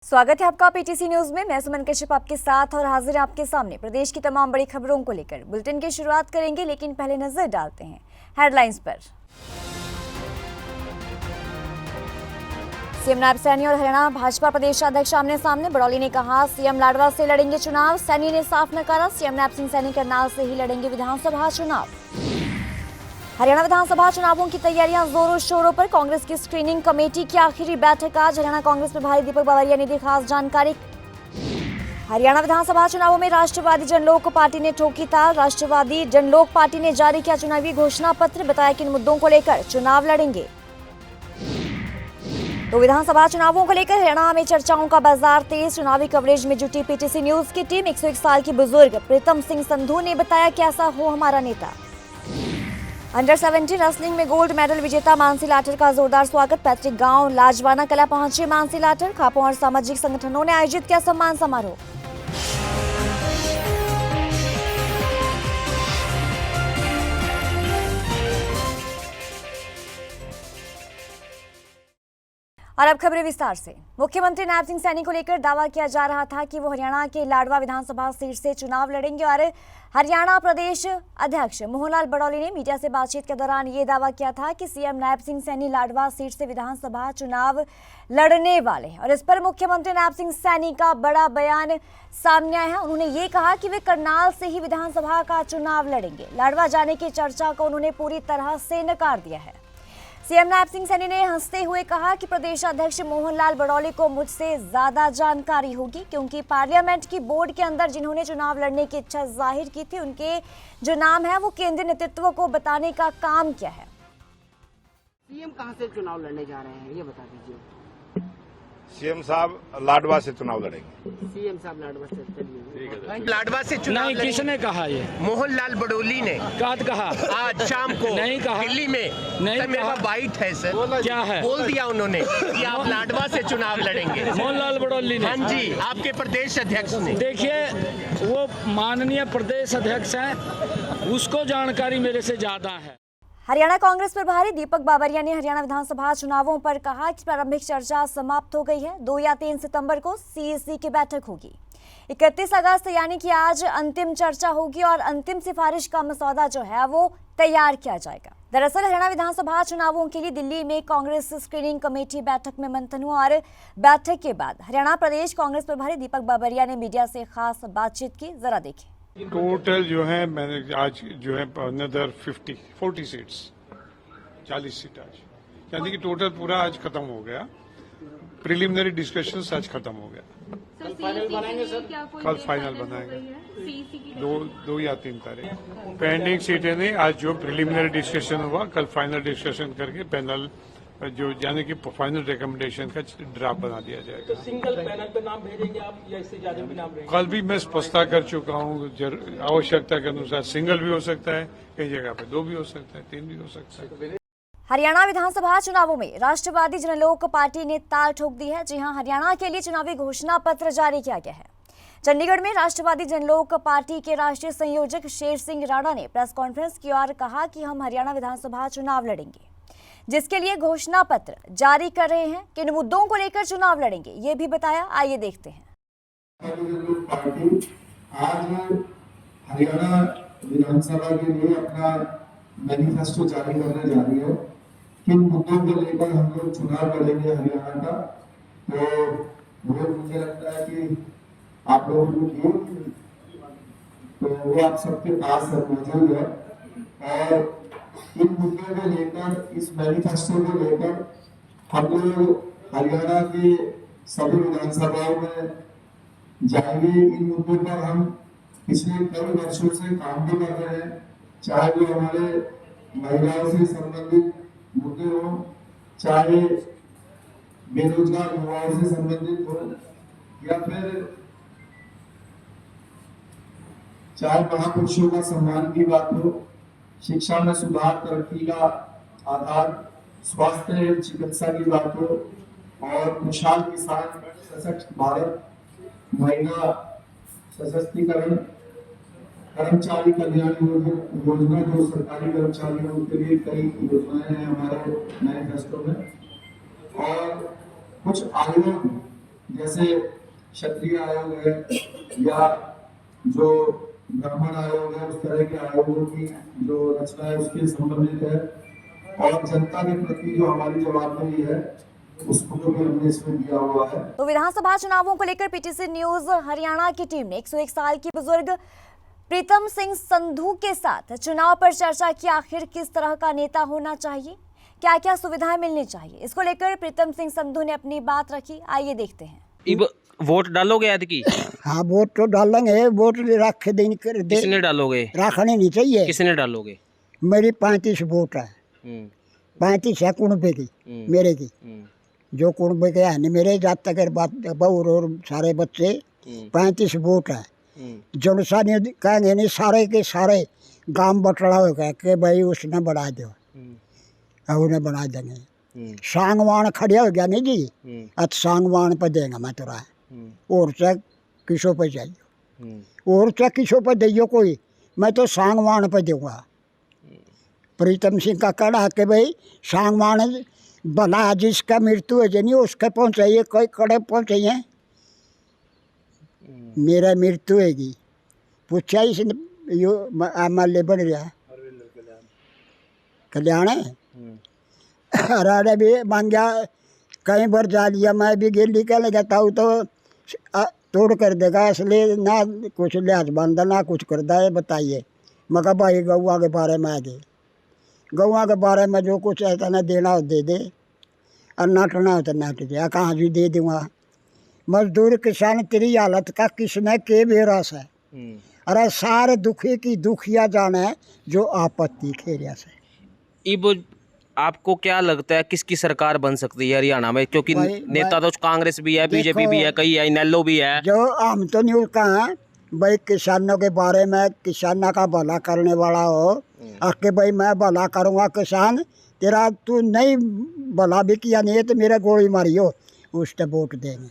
स्वागत है आपका पीटीसी न्यूज में। मैं सुमन कश्यप आपके साथ और हाजिर है आपके सामने प्रदेश की तमाम बड़ी खबरों को लेकर। बुलेटिन की शुरुआत करेंगे, लेकिन पहले नजर डालते हैं हेडलाइंस पर। सीएम नायब सैनी और हरियाणा भाजपा प्रदेशाध्यक्ष आमने सामने। बड़ौली ने कहा सीएम लाडवा से लड़ेंगे चुनाव। सैनी ने साफ नकारा सीएम नायब सिंह सैनी करनाल से ही लड़ेंगे विधानसभा चुनाव। हरियाणा विधानसभा चुनावों की तैयारियां जोरों शोरों पर। कांग्रेस की स्क्रीनिंग कमेटी की आखिरी बैठक आज। हरियाणा कांग्रेस प्रभारी दीपक बावरिया ने दी खास जानकारी। हरियाणा विधानसभा चुनावों में राष्ट्रवादी जनलोक पार्टी ने ठोकी ताल। राष्ट्रवादी जनलोक पार्टी ने जारी किया चुनावी घोषणा पत्र। बताया कि इन मुद्दों को लेकर चुनाव लड़ेंगे। तो विधानसभा चुनावों को लेकर हरियाणा में चर्चाओं का बाजार तेज। चुनावी कवरेज में जुटी पीटीसी न्यूज की टीम। 101 साल की बुजुर्ग प्रीतम सिंह संधू ने बताया कैसा हो हमारा नेता। अंडर 17 रेसलिंग में गोल्ड मेडल विजेता मानसी लाठर का जोरदार स्वागत। पैतृक गांव लाजवाना कला पहुंचे मानसी लाठर। खापों और सामाजिक संगठनों ने आयोजित किया सम्मान समारोह। और अब खबरें विस्तार से। मुख्यमंत्री नायब सिंह सैनी को लेकर दावा किया जा रहा था कि वो हरियाणा के लाडवा विधानसभा सीट से चुनाव लड़ेंगे और हरियाणा प्रदेश अध्यक्ष मोहनलाल बड़ौली ने मीडिया से बातचीत के दौरान ये दावा किया था कि सीएम नायब सिंह सैनी लाडवा सीट से विधानसभा चुनाव लड़ने वाले हैं। और इस पर मुख्यमंत्री नायब सिंह सैनी का बड़ा बयान सामने आया है। उन्होंने ये कहा कि वे करनाल से ही विधानसभा का चुनाव लड़ेंगे। लाडवा जाने की चर्चा को उन्होंने पूरी तरह से नकार दिया है। सीएम नायब सिंह सैनी ने हंसते हुए कहा कि प्रदेशाध्यक्ष मोहनलाल बड़ौली को मुझसे ज्यादा जानकारी होगी, क्योंकि पार्लियामेंट की बोर्ड के अंदर जिन्होंने चुनाव लड़ने की इच्छा जाहिर की थी, उनके जो नाम है वो केंद्रीय नेतृत्व को बताने का काम किया है। सीएम कहां से चुनाव लड़ने जा रहे हैं, ये बता दीजिए। सीएम साहब लाडवा से चुनाव लड़ेंगे। सीएम साहब लाडवा से चलिए। लाडवा से चुनाव नहीं, किसने कहा ये? मोहनलाल बड़ौली ने कब कहा? आज शाम को नहीं कहा। दिल्ली में नहीं सर, मेरे कहा। पास बाइट है सर। क्या है? बोल दिया उन्होंने कि आप लाडवा से चुनाव लड़ेंगे। मोहनलाल बड़ौली ने? हाँ जी, आपके प्रदेश अध्यक्ष ने। देखिए, वो माननीय प्रदेश अध्यक्ष हैं, उसको जानकारी मेरे से ज्यादा है। हरियाणा कांग्रेस प्रभारी दीपक बावरिया ने हरियाणा विधानसभा चुनावों पर कहा कि प्रारंभिक चर्चा समाप्त हो गई है। 2 या 3 सितंबर को सीईसी की बैठक होगी। 31 अगस्त यानी कि आज अंतिम चर्चा होगी और अंतिम सिफारिश का मसौदा जो है वो तैयार किया जाएगा। दरअसल हरियाणा विधानसभा चुनावों के लिए दिल्ली में कांग्रेस स्क्रीनिंग कमेटी बैठक में मंथन हुआ और बैठक के बाद हरियाणा प्रदेश कांग्रेस प्रभारी दीपक बावरिया ने मीडिया से खास बातचीत की। जरा देखें। टोटल जो है मैंने आज जो है अनदर 40 सीट्स 40 सीट आज, यानी कि टोटल पूरा आज खत्म हो गया। प्रिलिमिनरी डिस्कशंस आज खत्म हो गया। कल फाइनल बनाएंगे सर। कल फाइनल बनाएंगे 2 या 3 तारीख। पेंडिंग सीटें नहीं, आज जो प्रिलिमिनरी डिस्कशन हुआ कल फाइनल डिस्कशन करके पैनल जो यानी कि फाइनल रिकमेंडेशन का ड्राफ्ट बना दिया जाएगा। तो सिंगल पैनल पे नाम भेजेंगे आप या इससे ज्यादा भी नाम रहेंगे? कल भी मैं स्पष्टता कर चुका हूँ, आवश्यकता के अनुसार सिंगल भी हो सकता है, कई जगह पे 2 भी हो सकता है, 3 भी हो सकता है। हरियाणा विधानसभा चुनावों में राष्ट्रवादी जनलोक पार्टी ने ताल ठोक दी है। जी हां, हरियाणा के लिए चुनावी घोषणा पत्र जारी किया गया है। चंडीगढ़ में राष्ट्रवादी जनलोक पार्टी के राष्ट्रीय संयोजक शेर सिंह राणा ने प्रेस कॉन्फ्रेंस की और कहा कि हम हरियाणा विधानसभा चुनाव लड़ेंगे, जिसके लिए घोषणा पत्र जारी कर रहे हैं। किन मुद्दों को लेकर चुनाव लड़ेंगे ये भी बताया। आइए देखते हैं। पार्टी आज हरियाणा विधानसभा के लिए अपना मैनिफेस्टो जारी करने जा रही है। किन मुद्दों को लेकर हम लोग चुनाव लड़ेंगे हरियाणा का, तो वो मुझे लगता है कि आप लोगों को तो वो आप सबके पास मौजूद है। और इन मुद्दों को लेकर, इस मैनिफेस्टो को लेकर हम लोग हरियाणा के सभी विधानसभाओं में जाएंगे। इन मुद्दों पर हम पिछले कई वर्षों से काम भी कर रहे हैं, चाहे वो हमारे महिलाओं से संबंधित मुद्दे हो, चाहे बेरोजगार युवाओं से संबंधित हो, या फिर चाहे महापुरुषों का सम्मान की बात हो, शिक्षा में सुधार, तरक्की का आधार, स्वास्थ्य एवं चिकित्सा की बात हो, और खुशहाल किसान, सशक्त भारत, महिला सशक्तिकरण, कर्मचारी कल्याण योजना जो सरकारी कर्मचारियों के लिए कई योजनाएं हैं हमारे मैनिफेस्टो में, और कुछ आयोग जैसे क्षत्रिय आयोग है या जो ब्राह्मण आयोग है, उस तरह के आयोगों की जो रचना है उसके संबंधित है, और जनता के प्रति जो हमारी जवाबदेही है उसको भी हमने इसमें दिया हुआ है। तो विधानसभा चुनावों को लेकर पीटीसी न्यूज हरियाणा की टीम ने 101 साल की बुजुर्ग प्रीतम सिंह संधू के साथ चुनाव पर चर्चा की। आखिर किस तरह का नेता होना चाहिए, क्या क्या सुविधाएं मिलनी चाहिए, इसको लेकर प्रीतम सिंह संधू ने अपनी बात रखी। आइए देखते हैं। वोट डालोगे ऐद की? हाँ वोट तो डालेंगे, वोट रख देने कर दे। किसने डालोगे? रखने नहीं चाहिए। किसने डालोगे? मेरी 35 वोट है, 35 है कुनबे की, मेरे की। जो कुनबे के है नहीं मेरे, जात तक बहू और सारे बच्चे 35 वोट है। जनसा ने कहेंगे नहीं, सारे के सारे गांव बटड़ा होगा कि भाई उसने बढ़ा दो, अब उन्हें बना देंगे। सांगवान खड़िया हो गया नहीं जी, अब सांगवान पर देंगे मैं तुरा, और चाहे किसों पर चाहिए, और चाहे किसों पर दियो कोई, मैं तो सांगवान पर दूंगा। प्रीतम सिंह का कहना है कि भाई सांगवान भला जिसका मृत्यु है जनी उसके पहुँचाइए, कोई कड़े पहुँचाइए, मेरा मृत्यु हैगी पूछा इसने यो एमएलए बन रहा कल्याण है। अरे भी मांगा कई बार जा लिया, मैं भी गिल्ली के लगाता हूँ तो तोड़ कर देगा, इसलिए ना कुछ लिहाज बांधा ना कुछ करता है। बताइए, मैं कहा भाई गौआ के बारे में आगे, गौआ के बारे में जो कुछ ऐसा ना देना हो दे दे, और नाटना हो तो नाट दे, कहाँ भी दे दूँगा। मजदूर किसान तेरी हालत का किसने के बेरस है, अरे सारे दुखी की दुखिया जाने जो आपत्ति खेरिया से। इब आपको क्या लगता है किसकी सरकार बन सकती है हरियाणा में? क्योंकि नेता तो कांग्रेस भी है, बीजेपी भी है, कई है, इनेलो भी है। जो हम तो न्यूज कहा भाई किसानों के बारे में, किसानों का भला करने वाला हो, आके भाई मैं भला करूँगा किसान तेरा, तू नहीं भला भी किया नहीं है तो मेरा गोली मारी हो, उस पर वोट देंगे।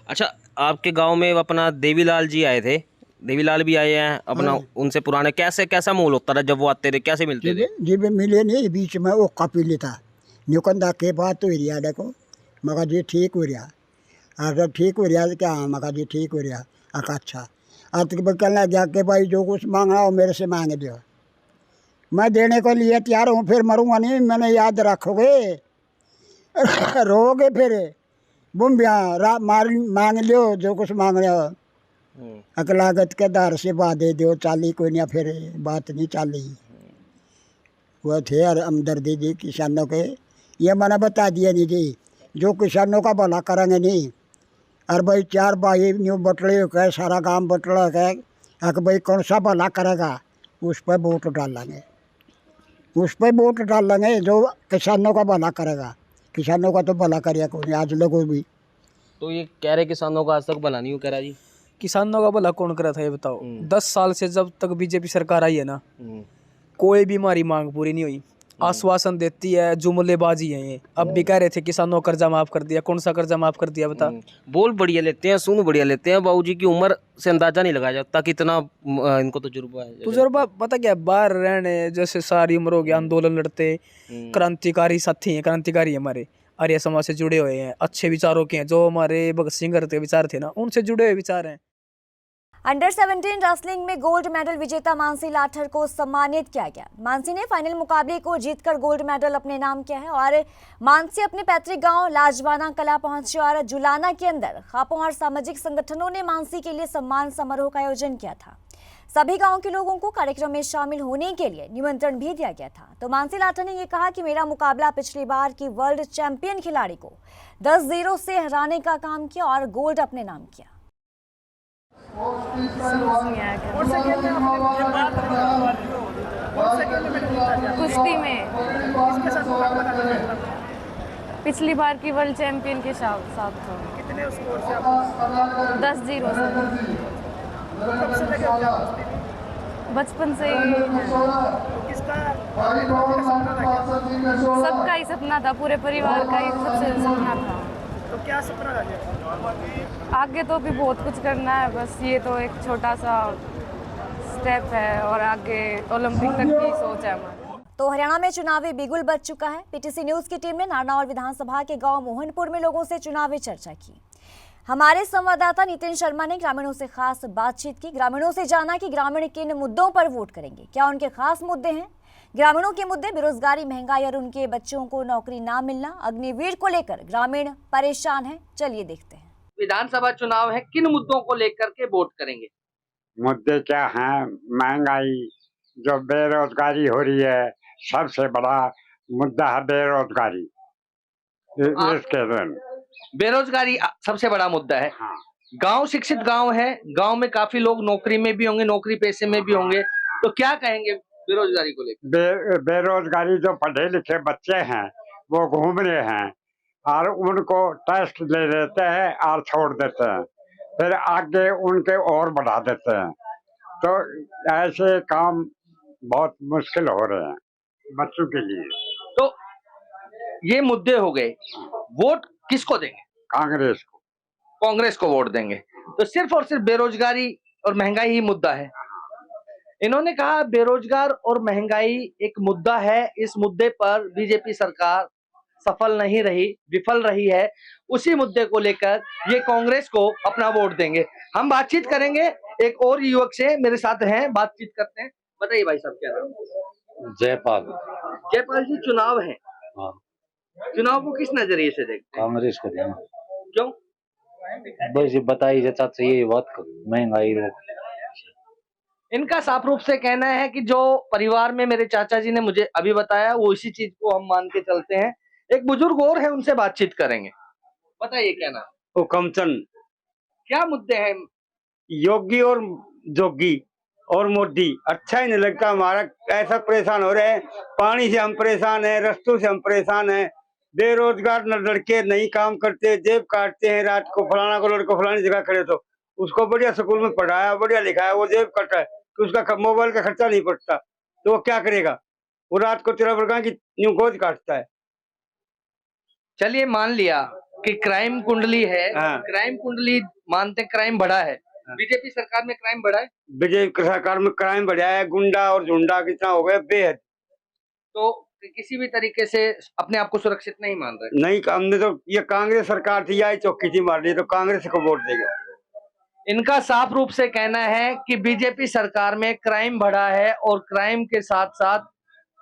अच्छा, आपके गांव में अपना देवीलाल जी आए थे, देवीलाल भी आए हैं अपना, उनसे पुराने कैसा माहौल होता था जब वो आते थे, कैसे मिलते थे? जी मिले नहीं, बीच में वो कापी लेता न्यूकंदा के बात हो रहा देखो, मगर जी ठीक हो रहा, अगर ठीक हो रहा क्या, मगर जी ठीक हो रहा, अच्छा आज कहने गया कि भाई जो कुछ मांगना हो मेरे से मांग दो, मैं देने को लिए तैयार हूँ, फिर मरूंगा नहीं, मैंने याद रखोगे रोगे फिर बुम्बिया मांग लो जो कुछ मांग रहे हो, अकलागत के दार से बात दे दो, चाली कोई नहीं, फिर बात नहीं चाली। वो थे हमदर्दी जी किसानों के, ये मैंने बता दिया नहीं जी, जो किसानों का भला करेंगे नहीं, और भाई 4 भाई न्यू बटड़े हो गए, सारा गांव बटड़ा है, अगर भाई कौन सा भला करेगा उस पर वोट डालेंगे, उस पर वोट डालेंगे जो किसानों का भला करेगा। किसानों का तो भला करिए कोई आज लोगों भी। तो ये कह रहे किसानों का आज तक भला नहीं हो, कह रहा जी किसानों का भला कौन करा था ये बताओ? 10 साल से जब तक बीजेपी सरकार आई है ना, कोई भी हमारी मांग पूरी नहीं हुई। आश्वासन देती है, जुमलेबाजी है ये। अब भी कह रहे थे किसानों का कर्जा माफ कर दिया, कौन सा कर्जा माफ कर दिया बता? बोल बढ़िया लेते हैं, सुन बढ़िया लेते हैं, बाबूजी की उम्र से अंदाजा नहीं लगाया जाता कितना इनको तजुर्बा है। तजुर्बा पता क्या, बाहर रहने जैसे सारी उम्र हो गया, आंदोलन लड़ते, क्रांतिकारी साथी हैं, क्रांतिकारी हमारे आर्य समाज से जुड़े हुए हैं, अच्छे विचारों के हैं, जो हमारे भगत सिंह के विचार थे ना, उनसे जुड़े हुए विचार हैं। अंडर 17 रेसलिंग में गोल्ड मेडल विजेता मानसी लाठर को सम्मानित किया गया। मानसी ने फाइनल मुकाबले को जीतकर गोल्ड मेडल अपने नाम किया है और मानसी अपने पैतृक गांव लाजवाना कला पहुंची और जुलाना के अंदर खापों और सामाजिक संगठनों ने मानसी के लिए सम्मान समारोह का आयोजन किया था। सभी गांव के लोगों को कार्यक्रम में शामिल होने के लिए निमंत्रण भी दिया गया था। तो मानसी लाठर ने यह कहा कि मेरा मुकाबला पिछली बार की वर्ल्ड चैंपियन खिलाड़ी को 10-0 से हराने का काम किया और गोल्ड अपने नाम किया। कुश्ती में पिछली बार की वर्ल्ड चैंपियन के साथ कितने स्कोर से? 10-0 से। बचपन से सबका ही सपना था, पूरे परिवार का ही सबसे सपना था। तो क्या सपना था? आगे तो भी बहुत कुछ करना है, बस ये तो एक छोटा सा स्टेप है और आगे ओलंपिक तक की सोच है हमारी। तो हरियाणा में चुनावी बिगुल बज चुका है। पीटीसी न्यूज की टीम ने नारनौल विधानसभा के गांव मोहनपुर में लोगों से चुनावी चर्चा की। हमारे संवाददाता नितिन शर्मा ने ग्रामीणों से खास बातचीत की, ग्रामीणों से जाना कि ग्रामीण किन मुद्दों पर वोट करेंगे, क्या उनके खास मुद्दे हैं। ग्रामीणों के मुद्दे बेरोजगारी, महंगाई और उनके बच्चों को नौकरी ना मिलना। अग्निवीर को लेकर ग्रामीण परेशान है, चलिए देखते हैं। विधानसभा चुनाव है, किन मुद्दों को लेकर के वोट करेंगे? मुद्दे क्या हैं? महंगाई, जो बेरोजगारी हो रही है, सबसे बड़ा मुद्दा है बेरोजगारी। इसके दिन बेरोजगारी सबसे बड़ा मुद्दा है। हाँ। गांव शिक्षित गांव है, गांव में काफी लोग नौकरी में भी होंगे, नौकरी पेशे में भी होंगे, तो क्या कहेंगे बेरोजगारी को लेकर? बेरोजगारी, जो पढ़े लिखे बच्चे हैं वो घूम रहे हैं और उनको टेस्ट ले लेते हैं और छोड़ देते हैं, फिर आगे उनके और बढ़ा देते हैं। तो ऐसे काम बहुत मुश्किल हो रहे हैं बच्चों के लिए। तो ये मुद्दे हो गए, वोट किसको देंगे? कांग्रेस को। कांग्रेस को वोट देंगे। तो सिर्फ और सिर्फ बेरोजगारी और महंगाई ही मुद्दा है। इन्होंने कहा बेरोजगार और महंगाई एक मुद्दा है, इस मुद्दे पर बीजेपी सरकार सफल नहीं रही, विफल रही है। उसी मुद्दे को लेकर ये कांग्रेस को अपना वोट देंगे। हम बातचीत करेंगे एक और युवक से, मेरे साथ हैं, बातचीत करते हैं। बताइए भाई साहब, क्या नाम? जयपाल। जयपाल जी, चुनाव है, हाँ। चुनाव को किस नजरिए से देखते हैं? कांग्रेस को देना। क्यों? बस बताइए चाचा, ये बात महंगाई इनका साफ रूप से कहना है कि जो परिवार में मेरे चाचा जी ने मुझे अभी बताया, वो इसी चीज को हम मान के चलते हैं। एक बुजुर्ग और है, उनसे बातचीत करेंगे। बताइए क्या नाम? वो कमचंद। क्या मुद्दे हैं? योगी और जोगी और मोदी अच्छा ही नहीं लगता हमारा। ऐसा परेशान हो रहे हैं, पानी से हम परेशान हैं, रस्तों से हम परेशान हैं। बेरोजगार लड़के नहीं काम करते, जेब काटते हैं। रात को फलाना को लड़को फलानी जगह खड़े तो उसको बढ़िया स्कूल में पढ़ाया, बढ़िया लिखाया, वो जेब कटा है कि उसका मोबाइल का खर्चा नहीं पड़ता, तो वो क्या करेगा? वो रात को 13 वर्ग की यूं गोद काटता है। चलिए मान लिया कि क्राइम कुंडली है। हाँ। क्राइम कुंडली मानते, क्राइम बढ़ा है। बीजेपी सरकार में क्राइम बढ़ा है। बीजेपी सरकार में क्राइम बढ़ा है, गुंडा और झुंडा कितना हो गया बेहद। तो किसी भी तरीके से अपने आप को सुरक्षित नहीं मान रहे। नहीं, हमने तो ये कांग्रेस सरकार थी, यही चौकी थी मार ली, तो कांग्रेस को वोट देगा। इनका साफ रूप से कहना है कि बीजेपी सरकार में क्राइम बढ़ा है और क्राइम के साथ साथ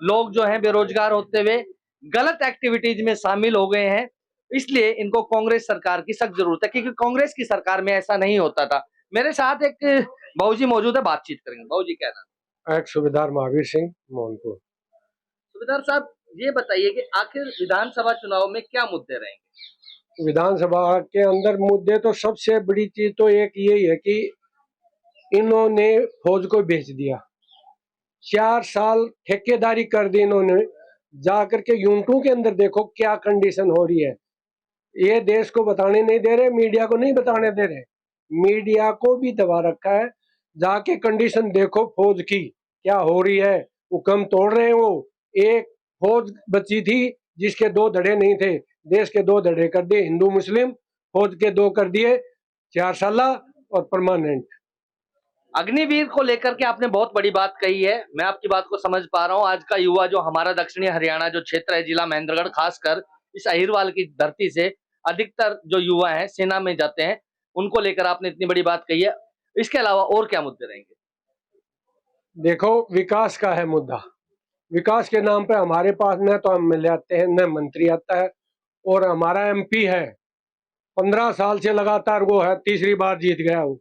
लोग जो हैं बेरोजगार होते हुए गलत एक्टिविटीज में शामिल हो गए हैं। इसलिए इनको कांग्रेस सरकार की सख्त जरूरत है, क्योंकि कांग्रेस की सरकार में ऐसा नहीं होता था। मेरे साथ एक बाबूजी मौजूद है, बातचीत करेंगे। बाबूजी, क्या नाम? एक सूबेदार महावीर सिंह, मोहनपुर। सूबेदार साहब, ये बताइए कि आखिर विधानसभा चुनाव में क्या मुद्दे रहेंगे? विधानसभा के अंदर मुद्दे तो सबसे बड़ी चीज तो एक यही है कि इन्होंने फौज को भेज दिया। 4 साल ठेकेदारी कर दी इन्होंने। जाकर के यूनिटों के अंदर देखो क्या कंडीशन हो रही है। ये देश को बताने नहीं दे रहे, मीडिया को नहीं बताने दे रहे, मीडिया को भी दबा रखा है। जाके कंडीशन देखो फौज की क्या हो रही है। हुक्म तोड़ रहे हैं वो। एक फौज बची थी जिसके 2 धड़े नहीं थे, देश के 2 धड़े कर दिए, हिंदू मुस्लिम। फौज के 2 कर दिए, 4 साल और परमानेंट। अग्निवीर को लेकर के आपने बहुत बड़ी बात कही है, मैं आपकी बात को समझ पा रहा हूं। आज का युवा जो हमारा दक्षिणी हरियाणा जो क्षेत्र है, जिला महेंद्रगढ़, खासकर इस अहिरवाल की धरती से अधिकतर जो युवा हैं सेना में जाते हैं, उनको लेकर आपने इतनी बड़ी बात कही है। इसके अलावा और क्या मुद्दे रहेंगे? देखो, विकास का है मुद्दा। विकास के नाम पे हमारे पास न तो एमएलए आते हैं, न मंत्री आता है, और हमारा एमपी है 15 साल से लगातार वो है, तीसरी बार जीत गया वो।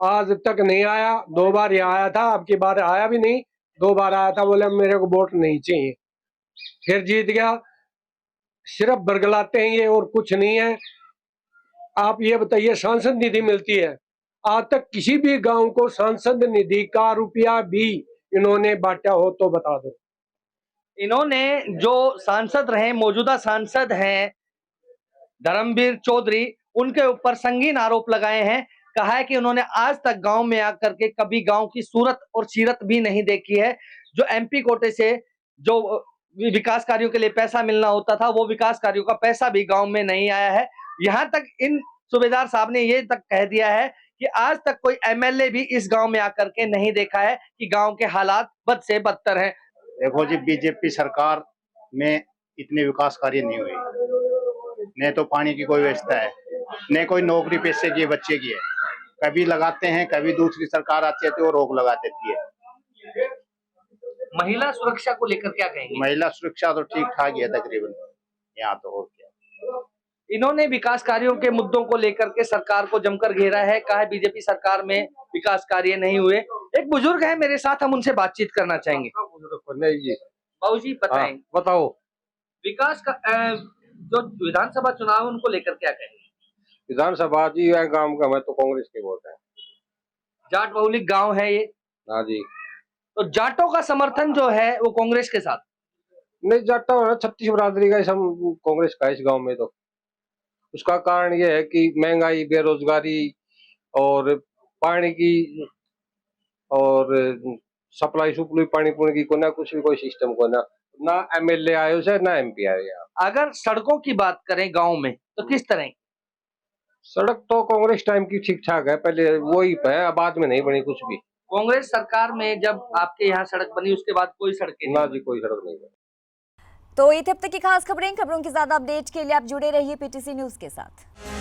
आज तक नहीं आया। 2 बार ये आया था, अब की बार आया भी नहीं। 2 बार आया था, बोले मेरे को वोट नहीं चाहिए, फिर जीत गया। सिर्फ बरगलाते हैं ये, और कुछ नहीं है। आप ये बताइए, सांसद निधि मिलती है, आज तक किसी भी गांव को सांसद निधि का रुपया भी इन्होंने बांटा हो तो बता दो। इन्होंने जो सांसद रहे, मौजूदा सांसद हैं धर्मवीर चौधरी, उनके ऊपर संगीन आरोप लगाए हैं। कहा है कि उन्होंने आज तक गांव में आकर के कभी गांव की सूरत और सीरत भी नहीं देखी है। जो एमपी कोटे से जो विकास कार्यों के लिए पैसा मिलना होता था, वो विकास कार्यों का पैसा भी गांव में नहीं आया है। यहाँ तक इन सूबेदार साहब ने ये तक कह दिया है कि आज तक कोई एमएलए भी इस गांव में आकर के नहीं देखा है कि गांव के हालात बद से बदतर हैं। देखो जी, बीजेपी सरकार में इतने विकास कार्य नहीं हुए, न तो पानी की कोई व्यवस्था है, न कोई नौकरी पैसे की बच्चे की है। कभी लगाते हैं, कभी दूसरी सरकार आती है तो वो रोक लगा देती है। महिला सुरक्षा को लेकर क्या कहेंगे? महिला सुरक्षा तो ठीक ठाक ही है तकरीबन यहाँ तो। और क्या, इन्होंने विकास कार्यों के मुद्दों को लेकर के सरकार को जमकर घेरा है, कहा है बीजेपी सरकार में विकास कार्य नहीं हुए। एक बुजुर्ग है मेरे साथ, हम उनसे बातचीत करना चाहेंगे। बाबू जी बताएं, बताओ विकास का जो विधानसभा चुनाव उनको लेकर क्या कहेंगे? विधानसभा जी है गांव का, मैं तो कांग्रेस के वोट है। जाट बहुलिक गांव है ये। हाँ जी। तो जाटों का समर्थन जो है वो कांग्रेस के साथ नहीं, जाटा हो 36 बरादरी का सब कांग्रेस का इस गांव में। तो उसका कारण ये है कि महंगाई, बेरोजगारी और पानी की और सप्लाई सुप्लाई पानी पुणी की को ना कुछ भी कोई सिस्टम को ना एमएलए आयो से ना एमपी आयो। अगर सड़कों की बात करें गांव में तो किस तरह? सड़क तो कांग्रेस टाइम की ठीक ठाक है, पहले वही है, बाद में नहीं बनी कुछ भी। कांग्रेस सरकार में जब आपके यहाँ सड़क बनी उसके बाद कोई सड़कें ना जी, कोई सड़क नहीं बनी। तो ये थे अब तक की खास खबरों की ज्यादा अपडेट के लिए आप जुड़े रहिए पीटीसी न्यूज के साथ।